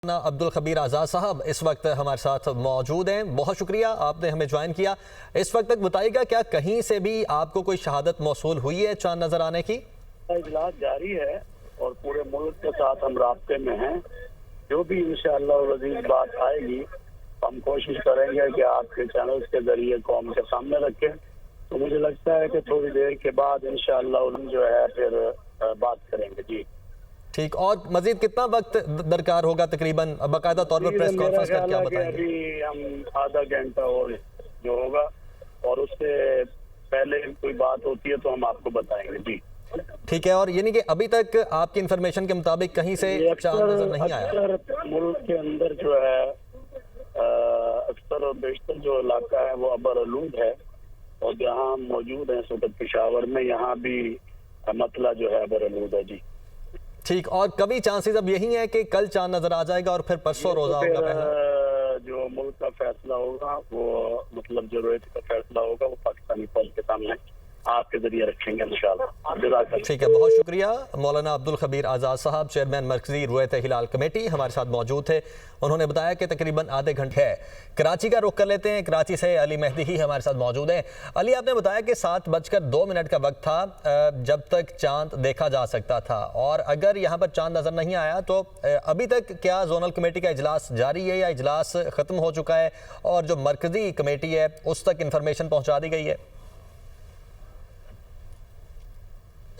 अब्दुल खबीर आज़ाद साहब इस वक्त हमारे साथ मौजूद हैं। बहुत शुक्रिया आपने हमें ज्वाइन किया। इस वक्त तक बताइएगा क्या कहीं से भी आपको कोई शहादत मौसूल हुई है चांद नजर आने की? इजलास जारी है और पूरे मुल्क के साथ हम राब्ते में हैं। जो भी इंशाअल्लाह वज़ीर बात आएगी हम कोशिश करेंगे कि आपके चैनल्स के जरिए कौम के सामने रखें। तो मुझे लगता है कि थोड़ी देर के बाद इंशाअल्लाह हम जो है फिर बात करेंगे। जी ठीक, और मजीद कितना वक्त दरकार होगा तकरीबन? बाकायदा तौर पर प्रेस कॉन्फ्रेंस करके क्या बताएंगे? अभी हम आधा घंटा और जो होगा और उससे पहले कोई बात होती है तो हम आपको बताएंगे। जी ठीक है। और यानी कि अभी तक आपकी इंफॉर्मेशन के मुताबिक कहीं से चांद नजर नहीं आया? अक्सर मुल्क के अंदर जो है अक्सर और बेशतर जो इलाका है वो अबरआलूद है और जहाँ हम मौजूद हैं सुबह पेशावर में, यहाँ भी मतला जो है अबरआलूद है। जी ठीक, और कभी चांसेस अब यही है कि कल चांद नजर आ जाएगा और फिर परसों रोजा होगा? पहला जो मुल्क का फैसला होगा वो मतलब जो रोहित का फैसला होगा वो पाकिस्तानी फौज के सामने आपके जरिए रखेंगे इंशाअल्लाह। ठीक है, बहुत शुक्रिया। मौलाना अब्दुल खबीर आज़ाद साहब, चेयरमैन मरकजी रुयत हिलाल कमेटी, हमारे साथ मौजूद थे। उन्होंने बताया कि तकरीबन आधे घंटे है। कराची का रुख कर लेते हैं। कराची से अली मेहदी ही हमारे साथ मौजूद हैं। अली, आपने बताया कि 7:02 का वक्त था जब तक चांद देखा जा सकता था, और अगर यहाँ पर चांद नज़र नहीं आया तो अभी तक क्या जोनल कमेटी का इजलास जारी है या इजलास ख़त्म हो चुका है और जो मरकजी कमेटी है उस तक इंफॉर्मेशन पहुँचा दी गई है?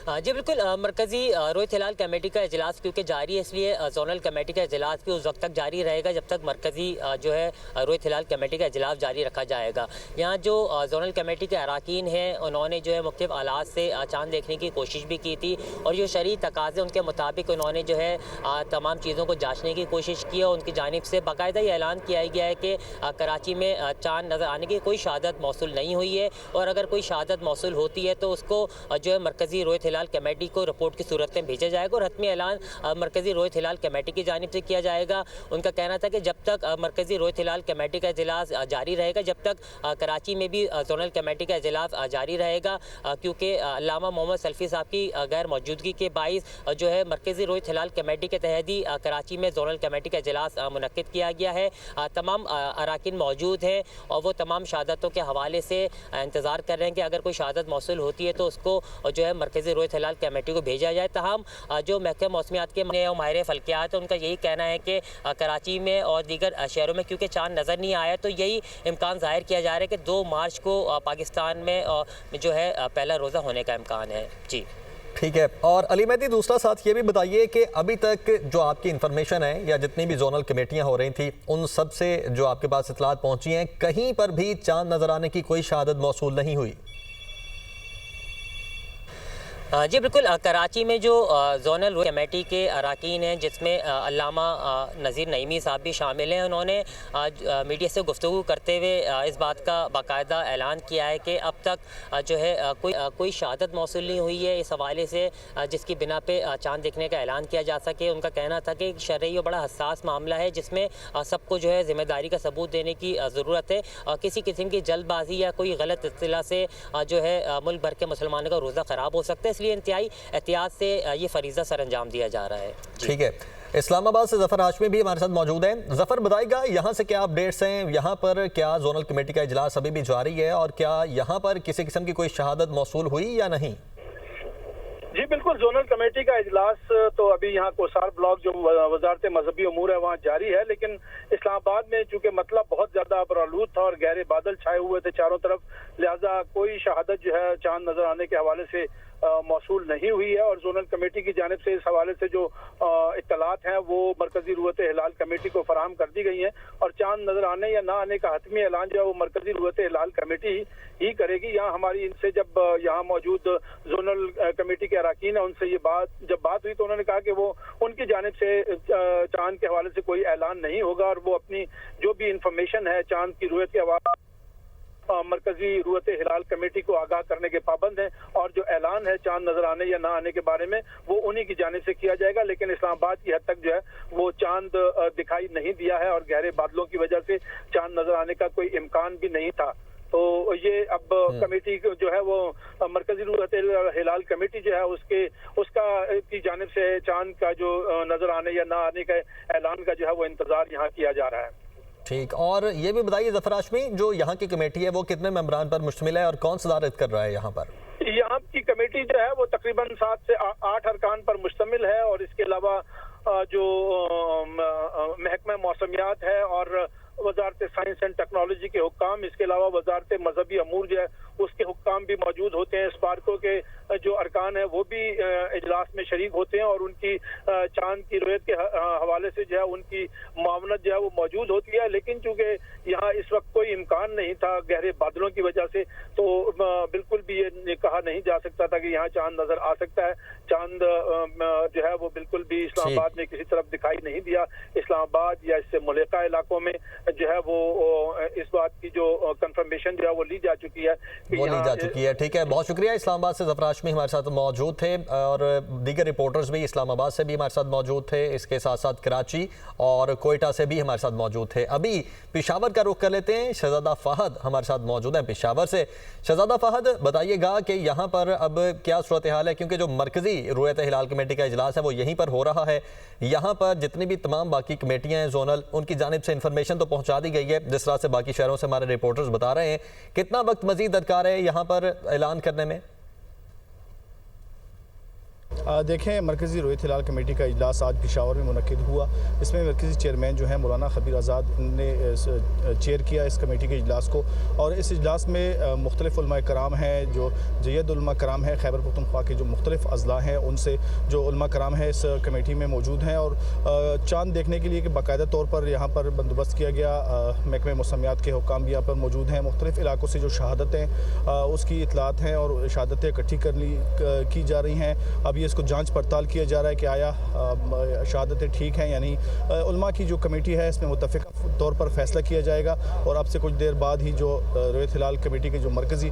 जी बिल्कुल, मरकज़ी रोहित हिलाल कमेटी का इजलास क्योंकि जारी है, इसलिए जोनल कमेटी का इजलास भी उस वक्त तक जारी रहेगा जब तक मरकज़ी जो है रोहित हिलाल कमेटी का इजलास जारी रखा जाएगा। यहाँ जो जोनल कमेटी के अरकान हैं उन्होंने जो है मुख्तलिफ आलात से चांद देखने की कोशिश भी की थी और जो शरई तकाज़े उनके मुताबिक उन्होंने जो है तमाम चीज़ों को जाँचने की कोशिश की और उनकी जानिब से बाकायदा ये ऐलान किया गया है कि कराची में चांद नज़र आने की कोई शहादत मौसूल नहीं हुई है, और अगर कोई शहादत मौसूल होती है तो उसको जो है मरकज़ी रोहित हिलाल कमेटी को रिपोर्ट की सूरत में भेजा जाएगा और हतमी ऐलान मरकज़ी रोहित हिलाल कमेटी की जानिब से किया जाएगा। उनका कहना था कि जब तक मरकज़ी रोहित हिलाल कमेटी का इजलास जारी रहेगा, जब तक कराची में भी जोनल कमेटी का इजलास जारी रहेगा, क्योंकि अल्लामा मोहम्मद सल्फ़ी साहब की गैर मौजूदगी के बाइस जो है मरकज़ी रोहित हिलाल कमेटी के तहत ही कराची में जोनल कमेटी का इजलास मुनक्किद किया गया है। तमाम अरकान मौजूद हैं और वो तमाम शहादतों के हवाले से इंतज़ार कर रहे हैं कि अगर कोई शहादत मौसूल होती है तो उसको जो है मरकज़ी रोहित हिलाल कमेटी को भेजा जाए। तहम जो महकमा मौसमियात के माहिर फल्कियात है उनका यही कहना है कि कराची में और दीगर शहरों में क्योंकि चांद नज़र नहीं आया तो यही इम्कान ज़ाहिर किया जा रहा है कि 2 मार्च को पाकिस्तान में जो है पहला रोज़ा होने का इम्कान है। जी ठीक है। और अली मेहदी, दूसरा साथ ये भी बताइए कि अभी तक जो आपकी इन्फॉर्मेशन है या जितनी भी जोनल कमेटियां हो रही थी उन सब से जो आपके पास इतलात पहुंची हैं, कहीं पर भी चांद नज़र आने की कोई शहादत मौसूल नहीं हुई? जी बिल्कुल, कराची में जो जोनल कमेटी के अरकान हैं जिसमें अल्लामा नज़ीर नईमी साहब भी शामिल हैं, उन्होंने मीडिया से गुफ्तगू करते हुए इस बात का बाकायदा ऐलान किया है कि अब तक जो है कोई शहादत मौसूल नहीं हुई है इस हवाले से जिसकी बिना पे चांद देखने का ऐलान किया जा सके। उनका कहना था कि शरई और बड़ा हसास मामला है जिसमें सबको जो है ज़िम्मेदारी का सबूत देने की ज़रूरत है और किसी किस्म की जल्दबाजी या कोई गलत इत्तला से जो है मुल्क भर के मुसलमानों का रोज़ा ख़राब हो सकता है, इसलिए इंतहाई एहतियात से ये फरीज़ा सर अंजाम दिया जा रहा है। ठीक है। इस्लामाबाद से ज़फ़र हाशमी भी हमारे साथ मौजूद हैं। ज़फ़र, बताइएगा यहाँ से क्या अपडेट्स हैं? यहाँ पर क्या जोनल कमेटी का इजलास अभी भी जारी है और क्या यहाँ पर किसी किस्म की कोई शहादत मौसूल हुई या नहीं? जी बिल्कुल, जोनल कमेटी का इजलास तो अभी यहाँ कोसार ब्लॉक जो वजारत मजहबी अमूर है वहाँ जारी है, लेकिन इस्लामाबाद में चूँकि मतलब बहुत ज़्यादा अबरआलूद था और गहरे बादल छाए हुए थे चारों तरफ, लिहाजा कोई शहादत जो है चांद नज़र आने के हवाले से मौसूल नहीं हुई है और जोनल कमेटी की जानिब से इस हवाले से जो इत्तलात हैं वो मरकज़ी रुयत हिलाल कमेटी को फराहम कर दी गई हैं और चांद नज़र आने या ना आने का हतमी ऐलान जो है वो मरकज़ी रुयत हिलाल कमेटी ही करेगी। यहाँ हमारी इनसे जब यहाँ मौजूद जोनल कमेटी के अरकान है उनसे ये बात हुई तो उन्होंने कहा कि वो उनकी जानिब से चांद के हवाले से कोई ऐलान नहीं होगा और वो अपनी जो भी इंफॉर्मेशन है चांद की रुयत के हवाले मरकजी रुयत हिलाल कमेटी को आगाह करने के पाबंद हैं और जो ऐलान है चांद नजर आने या ना आने के बारे में वो उन्हीं की जानिब से किया जाएगा। लेकिन इस्लामाबाद की हद तक जो है वो चांद दिखाई नहीं दिया है और गहरे बादलों की वजह से चांद नजर आने का कोई इम्कान भी नहीं था। तो ये अब कमेटी जो है वो मरकजी रूहत हिलाल कमेटी जो है उसका की जानिब से चांद का जो नजर आने या ना आने का ऐलान का जो है वो इंतजार यहाँ किया जा रहा है। ठीक, और ये भी बताइए ज़फ़र हाशमी, जो यहाँ की कमेटी है वो कितने मेंबरान पर मुश्तमिल है और कौन सदारत कर रहा है यहाँ पर? यहाँ की कमेटी जो है वो तकरीबन 7 से 8 अरकान पर मुश्तमिल है और इसके अलावा जो महकमा मौसमियात है और वजारत साइंस एंड टेक्नोलॉजी के हुक्काम, इसके अलावा वजारत मजहबी अमूर जो है उसके हुक्काम भी मौजूद होते हैं। स्पार्को के जो अरकान है वो भी इजलास में शरीक होते हैं और उनकी चांद की रुयत के हवाले से जो है उनकी मामलत जो है वो मौजूद होती है। लेकिन चूंकि यहाँ इस वक्त कोई इम्कान नहीं था गहरे बादलों की वजह से, तो बिल्कुल भी ये कहा नहीं जा सकता था कि यहाँ चांद नजर आ सकता है। चांद जो है वो बिल्कुल भी इस्लामाबाद में किसी तरफ दिखाई नहीं दिया। इस्लामाबाद या इससे मुल्का इलाकों में जो है वो इस बात की जो कंफर्मेशन जो है वो ली जा चुकी है। ठीक है, बहुत शुक्रिया। इस्लामाबाद से ज़फ़र हाशमी हमारे साथ मौजूद थे और दीगर रिपोर्टर्स भी इस्लामाबाद से भी हमारे साथ मौजूद थे, इसके साथ साथ कराची और कोयटा से भी हमारे साथ मौजूद थे। अभी पेशावर का रुख कर लेते हैं, शहजादा फ़हद हमारे साथ मौजूद हैं पेशावर से। शहजादा फ़हद, बताइएगा कि यहाँ पर अब क्या सूरत हाल है, क्योंकि जो मरकज़ी रुयत हिलाल कमेटी का इजलास है वो यहीं पर हो रहा है। यहाँ पर जितनी भी तमाम बाकी कमेटियाँ हैं जोनल, उनकी जानिब से इंफॉर्मेशन तो पहुँचा दी गई है, जिस तरह से बाकी शहरों से हमारे रिपोर्टर्स बता रहे हैं। कितना वक्त मजीद दरकार है यहाँ पर ऐलान करने में? देखें, मरकज़ी रुयत हिलाल कमेटी का इजलास आज पेशावर में मुनक़िद हुआ। इसमें मरकज़ी चेयरमैन जो हैं मौलाना खबीर आज़ाद ने चेयर किया इस कमेटी के इजलास को। और इस इजलास में मुख्तलिफ़ उलमाए कराम हैं, जो जयद उलमा कराम हैं खैबर पख्तूनख्वा के जो मुख्तलिफ़ अज़ला हैं, उनसे जो उलमा कराम हैं इस कमेटी में मौजूद हैं। और चाँद देखने के लिए कि बाकायदा तौर पर यहाँ पर बंदोबस्त किया गया। महकमे मौसमियात के हुक्काम भी यहाँ पर मौजूद हैं। मुख्तलिफ़ इलाकों से जो शहादतें उसकी इतलात हैं और शहादतें इकट्ठी की जा रही हैं। अब ये इसको जांच पड़ताल किया जा रहा है कि आया शहादतें ठीक हैं, यानी उलमा की जो कमेटी है इसमें मुत्तफ़िक़ा तौर पर फैसला किया जाएगा। और अब से कुछ देर बाद ही जो रुयत हिलाल कमेटी की जो मरकज़ी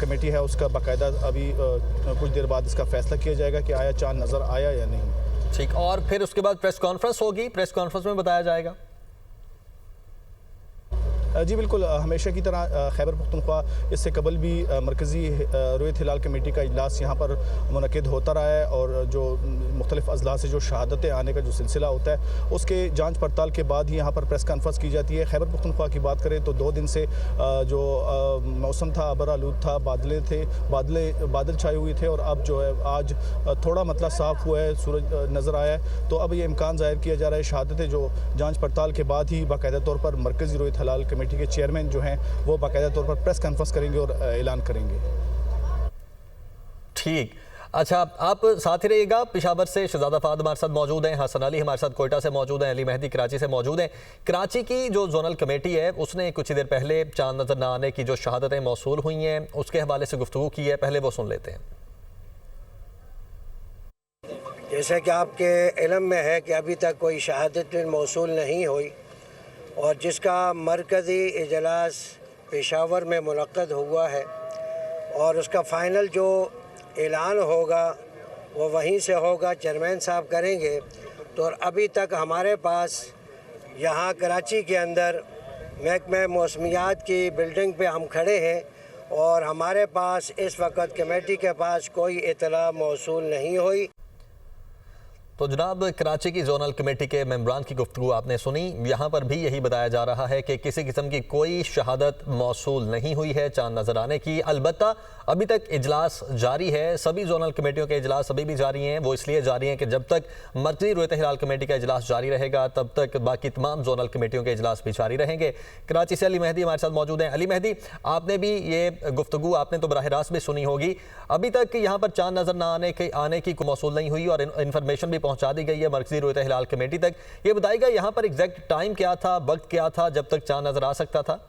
कमेटी है उसका बाकायदा अभी कुछ देर बाद इसका फैसला किया जाएगा कि आया चांद नज़र आया या नहीं। ठीक, और फिर उसके बाद प्रेस कॉन्फ्रेंस होगी, प्रेस कॉन्फ्रेंस में बताया जाएगा। जी बिल्कुल, हमेशा की तरह खैबर पख्तूनख्वा इससे कबल भी मरकज़ी रुयत हिलाल कमेटी का इजलास यहाँ पर मुनक़िद होता रहा है और जो मुख्तलिफ़ अज़ला से जो शहादतें आने का जो सिलसिला होता है उसके जांच पड़ताल के बाद ही यहाँ पर प्रेस कॉन्फ्रेंस की जाती है। खैबर पख्तूनख्वा की बात करें तो 2 दिन से जो मौसम था अबर आलूद था, बादल छाए हुए थे और अब जो है आज थोड़ा मतलब साफ़ हुआ है, सूरज नज़र आया है। तो अब ये इम्कान ज़ाहिर किया जा रहा है शहादतें जो जाँच पड़ताल के बाद ही बाकायदा तौर पर मरकज़ी रुयत हिलाल कमेटी के चेयरमैन जो हैं वो बाकायदा तौर पर प्रेस कॉन्फ्रेंस करेंगे और ऐलान करेंगे। ठीक, अच्छा, आप साथ ही रहिएगा। पेशावर से शहजादा फ़हद हमारे साथ मौजूद हैं, हसन अली हमारे साथ कोयटा से मौजूद हैं, अली मेहदी कराची से मौजूद हैं। कराची की जो जोनल कमेटी है उसने कुछ ही देर पहले चांद नज़र न आने की जो शहादतें मौसूल हुई हैं उसके हवाले से गुफ्तगू की है, पहले वो सुन लेते हैं। जैसा कि आपके इल्म में है कि अभी तक कोई शहादत मौसूल नहीं हुई और जिसका मरकज़ी इजलास पेशावर में मुनक़्क़द हुआ है और उसका फ़ाइनल जो ऐलान होगा वो वहीं से होगा, चेयरमैन साहब करेंगे। तो अभी तक हमारे पास यहाँ कराची के अंदर महकमा मौसमियात की बिल्डिंग पे हम खड़े हैं और हमारे पास इस वक्त कमेटी के पास कोई इतला मौसूल नहीं हुई। तो जनाब, कराची की जोनल कमेटी के मेंबरान की गुफ्तगू आपने सुनी। यहाँ पर भी यही बताया जा रहा है कि किसी किस्म की कोई शहादत मौसूल नहीं हुई है चांद नज़र आने की। अलबत्ता अभी तक इजलास जारी है, सभी जोनल कमेटियों के इजलास अभी भी जारी हैं। वो इसलिए जारी हैं कि जब तक मरकज़ी रुयत हिलाल कमेटी का इजलास जारी रहेगा तब तक बाकी तमाम जोनल कमेटियों के इजलास भी जारी रहेंगे। कराची से अली मेहदी हमारे साथ मौजूद हैं। अली मेहदी, आपने भी ये गुफ्तगू आपने तो बराह रास्त भी सुनी होगी। अभी तक यहाँ पर चांद नज़र न आने की मौसूल नहीं हुई और इन्फॉर्मेशन भी पहुँचा दी गई है मरकज़ी रुयत हिलाल कमेटी तक। ये बताइएगा यहाँ पर एग्जैक्ट टाइम क्या था, वक्त क्या था जब तक चांद नज़र आ सकता था?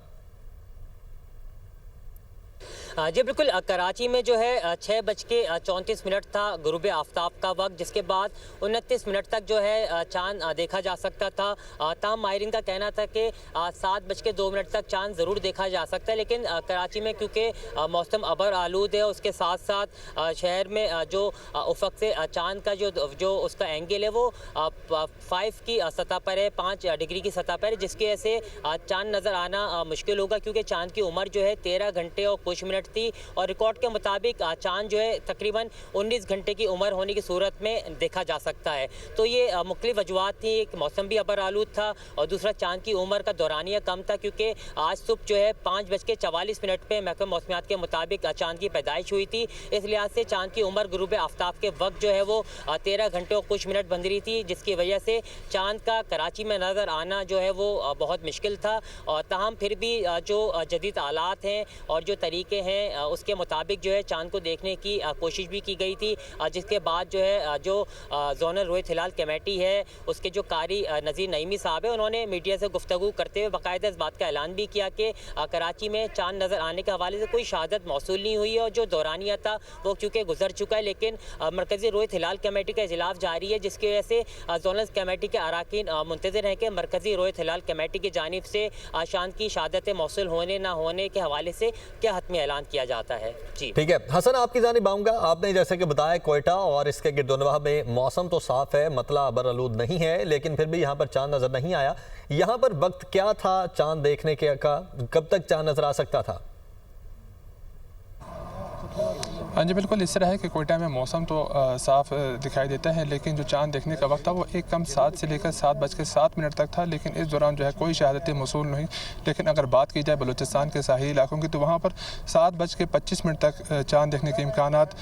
जी बिल्कुल, कराची में जो है 6:34 था गुरूब आफ्ताब का वक्त, जिसके बाद 29 मिनट तक जो है चांद देखा जा सकता था। ताहम माहिरीन का कहना था कि 7:02 तक चांद ज़रूर देखा जा सकता है, लेकिन कराची में क्योंकि मौसम अबर आलूद है, उसके साथ साथ शहर में जो उफक से चांद का जो उसका एंगल है वो 5 की सतह पर है, 5 डिग्री की सतह पर है, जिसकी वजह से चांद नज़र आना मुश्किल होगा, क्योंकि चांद की उम्र जो है 13 घंटे और कुछ मिनट थी और रिकॉर्ड के मुताबिक चांद जो है तकरीबन 19 घंटे की उम्र होने की सूरत में देखा जा सकता है। तो ये मुख्तलिफ वजूहात थी, एक मौसम भी अबर आलूद था और दूसरा चांद की उम्र का दौरानिया कम था, क्योंकि आज सुबह जो है 5:44 पे महकमा मौसमियात के मुताबिक चांद की पैदाइश हुई थी। इस लिहाज से चांद की उम्र गुरूब आफ्ताब के वक्त जो है वो 13 घंटे और कुछ मिनट बन रही थी, जिसकी वजह से चांद का कराची में नज़र आना जो है वो बहुत मुश्किल था। और ताहम फिर भी जो जदीद आलात हैं और जो तरीके हैं उसके मुताबिक जो है चांद को देखने की कोशिश भी की गई थी, जिसके बाद जो है जो जोनल रोहित हिलाल कमेटी है उसके जो कारी नज़ीर नईमी साहब है, उन्होंने मीडिया से गुफ्तगू करते हुए बाकायदा इस बात का ऐलान भी किया कि कराची में चांद नज़र आने के हवाले से कोई शहादत मौसूल नहीं हुई है और जो दौरानिया था वो चूँकि गुजर चुका है, लेकिन मरकज़ी रोहित हिलाल कमेटी का इजलास जारी है, जिसकी वजह से जोनल कमेटी के अरकान मुंतज़िर हैं कि मरकज़ी रोहित हिलाल कमेटी की जानिब से चांद की शहादत मौसूल होने ना होने के हवाले से क्या हतमी ऐलान किया जाता है। जी ठीक है हसन, आपकी जानिब आऊँगा। आपने जैसे कि बताया कोयटा और इसके गिरदोनवाह में मौसम तो साफ है, मतला अबर आलूद नहीं है, लेकिन फिर भी यहाँ पर चांद नज़र नहीं आया। यहाँ पर वक्त क्या था चांद देखने के का, कब तक चांद नज़र आ सकता था? हाँ जी बिल्कुल, इस तरह है कि कोयटा में मौसम तो साफ़ दिखाई देता है, लेकिन जो चांद देखने का वक्त था वो 7 से लेकर 7:07 तक था, लेकिन इस दौरान जो है कोई शहादत मौसूल नहीं। लेकिन अगर बात की जाए बलूचिस्तान के साहिली इलाकों की तो वहाँ पर 7:25 तक चांद देखने के इम्कानात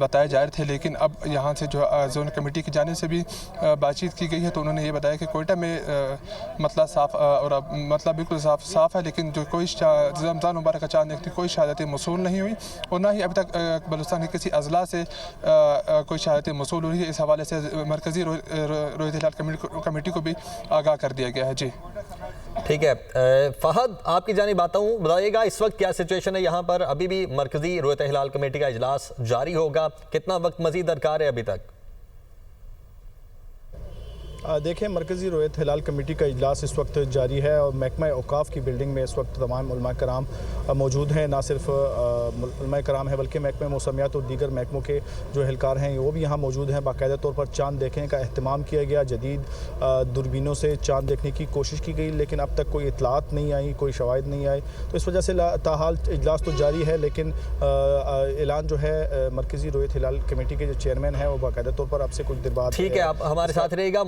बताए जा रहे थे, लेकिन अब यहाँ से जो जोन कमेटी की जानिब से भी बातचीत की गई है तो उन्होंने ये बताया कि कोयटा में मतला साफ़ और मतलब बिल्कुल साफ़ है, लेकिन जो कोई रमज़ान मुबारक का चांद देखने कोई शहादत मौसूल नहीं हुई और ना ही अभी तक बलूचिस्तान के किसी अजला से कोई शहादत मौसूल हुई है। इस हवाले से मरकज़ी रोहित हिलाल कमेटी को भी आगाह कर दिया गया है। जी ठीक है फहद, आपकी जानिब आता हूँ, बताइएगा इस वक्त क्या सिचुएशन है यहाँ पर? अभी भी मरकज़ी रोहित हिलाल कमेटी का इजलास जारी होगा, कितना वक्त मजीद दरकार है अभी तक? देखें, मरकज़ी रोहित हिलाल कमेटी का इजलास इस वक्त जारी है और महकमा औकाफ की बिल्डिंग में इस वक्त तमाम उलमा कराम मौजूद हैं। ना सिर्फ उलमा कराम है बल्कि महकमा मौसमियात और दीगर महकमों के जो एहलकार हैं वो भी यहाँ मौजूद हैं। बाकायदा तौर पर चांद देखने का अहतमाम किया गया, जदीद दूरबीनों से चांद देखने की कोशिश की गई, लेकिन अब तक कोई इतलात नहीं आई, कोई शवाहिद नहीं आए। तो इस वजह से ताहाल इजलास तो जारी है, लेकिन ऐलान जो है मरकज़ी रोहित हिलाल कमेटी के जो चेयरमैन हैं वो बाकायदा तौर पर अब से कुछ देर बाद। ठीक है, आप हमारे साथ रहिएगा।